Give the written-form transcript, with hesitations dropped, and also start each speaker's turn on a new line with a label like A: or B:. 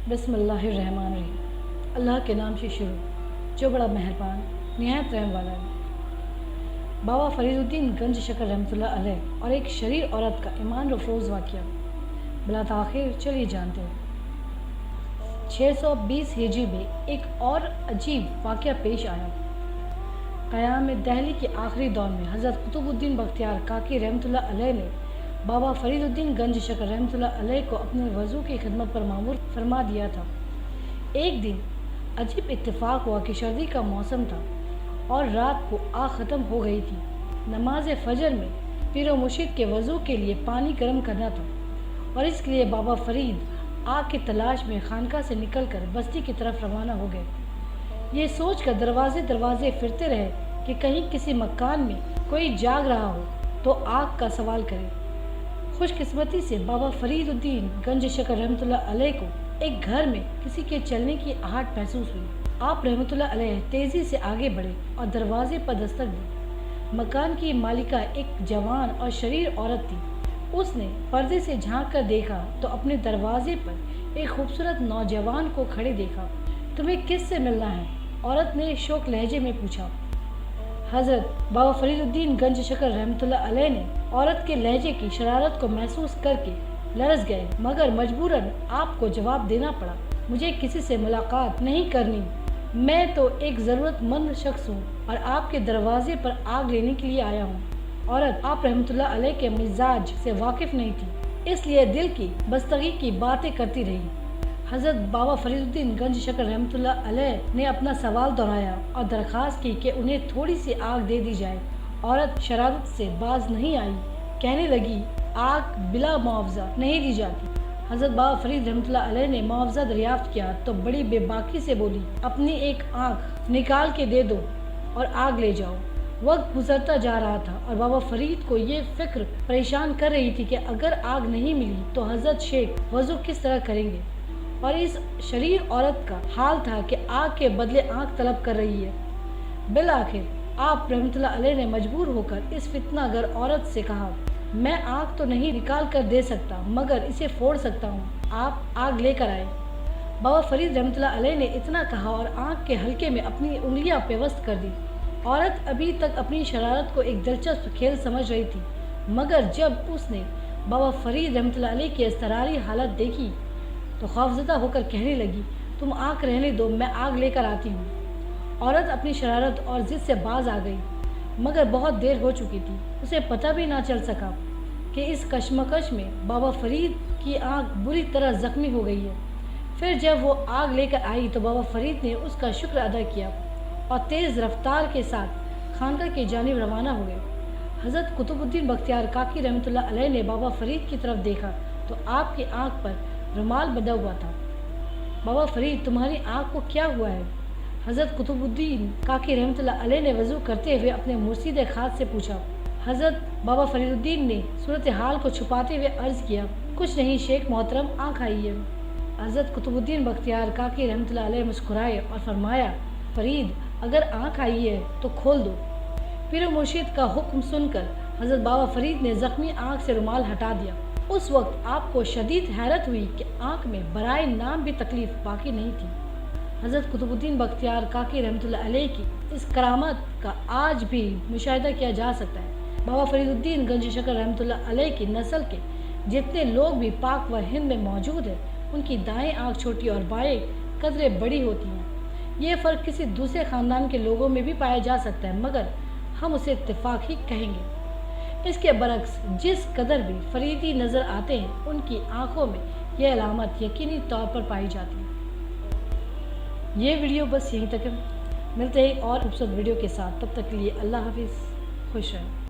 A: बिस्मिल्लाहिर्रहमानिर्रहीम। अल्लाह के नाम से शुरू जो बड़ा मेहरबान निहायत रहम वाला है। बाबा फरीदुद्दीन गंज शकर रहमतुल्लाह अलैह और एक शरीर औरत का ईमान अफरोज़ वाक़या। बिला ताख़ीर चलिए जानते हैं। 620 हिजरी में एक और अजीब वाक़या पेश आया। क़याम दहली के आखिरी दौर में हज़रत कुतुबुद्दीन बख्तियार काकी रहमतुल्लाह अलैह ने बाबा फरीदुद्दीन गंज शकर रहमतुल्लाह अलैह को अपने वज़ू की खिदमत पर मामूर फरमा दिया था। एक दिन अजीब इत्तेफाक हुआ कि सर्दी का मौसम था और रात को आग ख़त्म हो गई थी। नमाज फ़जर में पीर व मुर्शिद के वज़ू के लिए पानी गर्म करना था और इसके लिए बाबा फरीद आग की तलाश में खानका से निकलकर बस्ती की तरफ रवाना हो गए। ये सोचकर दरवाजे दरवाजे फिरते रहे कि कहीं किसी मकान में कोई जाग रहा हो तो आग का सवाल करे। खुशकिस्मती से बाबा फरीदुद्दीन गंज शकर रहमतुल्लाह अलैह को एक घर में किसी के चलने की आहट महसूस हुई। आप रहमतुल्लाह अलैह तेज़ी से आगे बढ़े और दरवाजे पर दस्तक दी। मकान की मालिका एक जवान और शरीर औरत थी। उसने पर्दे से झांक कर देखा तो अपने दरवाजे पर एक खूबसूरत नौजवान को खड़े देखा। तुम्हें किससे मिलना है? औरत ने शौक लहजे में पूछा। हज़रत बाबा फरीदुद्दीन गंज शकर रहमतुल्लाह अलैह ने औरत के लहजे की शरारत को महसूस करके लरज़ गए, मगर मजबूरन आपको जवाब देना पड़ा। मुझे किसी से मुलाकात नहीं करनी, मैं तो एक ज़रूरतमंद शख्स हूँ और आपके दरवाजे पर आग लेने के लिए आया हूँ। औरत आप रहमतुल्लाह अलैह के मिजाज से वाकिफ़ नहीं थी, इसलिए दिल की बस्तगी की बातें करती रही। हज़रत बाबा फरीदुद्दीन गंज शकर रहमतुल्लाह अलैह ने अपना सवाल दोहराया और दरख्वास्त की कि उन्हें थोड़ी सी आग दे दी जाए। औरत शरारत से बाज नहीं आई, कहने लगी आग बिला मुआवजा नहीं दी जाती। हज़रत बाबा फरीद रहमतुल्लाह अलैह ने मुआवजा दरियाफ्त किया तो बड़ी बेबाकी से बोली, अपनी एक आँख निकाल के दे दो और आग ले जाओ। वक्त गुजरता जा रहा था और बाबा फरीद को ये फिक्र परेशान कर रही थी कि अगर आग नहीं मिली तो हज़रत शेख वज़ू किस तरह करेंगे। और इस शरीर औरत का हाल था कि आग के बदले आग तलब कर रही है। बिल आखिर आप रहमतुल्लाह अलैह ने मजबूर होकर इस फितनागर औरत से कहा, मैं आग तो नहीं निकाल कर दे सकता मगर इसे फोड़ सकता हूँ, आप आग लेकर आए। बाबा फरीद रहमतुल्लाह अलैह ने इतना कहा और आग के हल्के में अपनी उंगलियां पेवस्त कर दी। औरत अभी तक अपनी शरारत को एक दिलचस्प खेल समझ रही थी, मगर जब उसने बाबा फरीद रहमतुल्लाह अलैह की इज़्तिरारी हालत देखी तो खौफज़दा होकर कहने लगी, तुम आग रहने दो, मैं आग लेकर आती हूँ। औरत अपनी शरारत और ज़िद से बाज आ गई, मगर बहुत देर हो चुकी थी। उसे पता भी ना चल सका कि इस कशमकश में बाबा फरीद की आँख बुरी तरह ज़ख्मी हो गई है। फिर जब वो आग लेकर आई तो बाबा फरीद ने उसका शुक्र अदा किया और तेज़ रफ्तार के साथ खानका की जानिब रवाना हो गए। हज़रत कुतुबुद्दीन बख्तियार काकी रहमतुल्लाह अलैह ने बाबा फरीद की तरफ देखा तो आपकी आँख पर रुमाल बंधा हुआ था। बाबा फरीद, तुम्हारी आँख को क्या हुआ है? हज़रत कुतुबुद्दीन काकी रहमतुल्लाह अलैह ने वज़ू करते हुए अपने मुर्शिद खास से पूछा। हज़रत बाबा फरीदुद्दीन ने सूरत हाल को छुपाते हुए अर्ज़ किया, कुछ नहीं शेख मोहतरम, आँख आई है। हज़रत कुतुबुद्दीन बख्तियार काकी रहमतुल्लाह अलैह मुस्कुराए और फरमाया, फरीद, अगर आँख आई है तो खोल दो। पीर मुर्शिद का हुक्म सुनकर हज़रत बाबा फरीद ने ज़ख्मी आँख से रुमाल हटा दिया। उस वक्त आपको शदीद हैरत हुई कि आँख में बराए नाम भी तकलीफ़ बाकी नहीं थी। हज़रत कुतुबुद्दीन बख्तियार काकी रहमतुल्लाह अलैह की इस करामत का आज भी मुशाहिदा किया जा सकता है। बाबा फरीदुद्दीन गंज शकर रहमतुल्लाह अलैह की नस्ल के जितने लोग भी पाक व हिंद में मौजूद हैं, उनकी दाएँ आँख छोटी और बाएँ कदरे बड़ी होती हैं। ये फ़र्क किसी दूसरे ख़ानदान के लोगों में भी पाया जा सकता है, मगर हम उसे इत्तेफाक ही कहेंगे। इसके बरक्स जिस कदर भी फरीदी नज़र आते हैं, उनकी आँखों में यह अलामत यकीनी तौर पर पाई जाती है। ये वीडियो बस यहीं तक है। मिलते हैं और खूबसूरत वीडियो के साथ, तब तक के लिए अल्लाह हाफिज़, खुश रहें।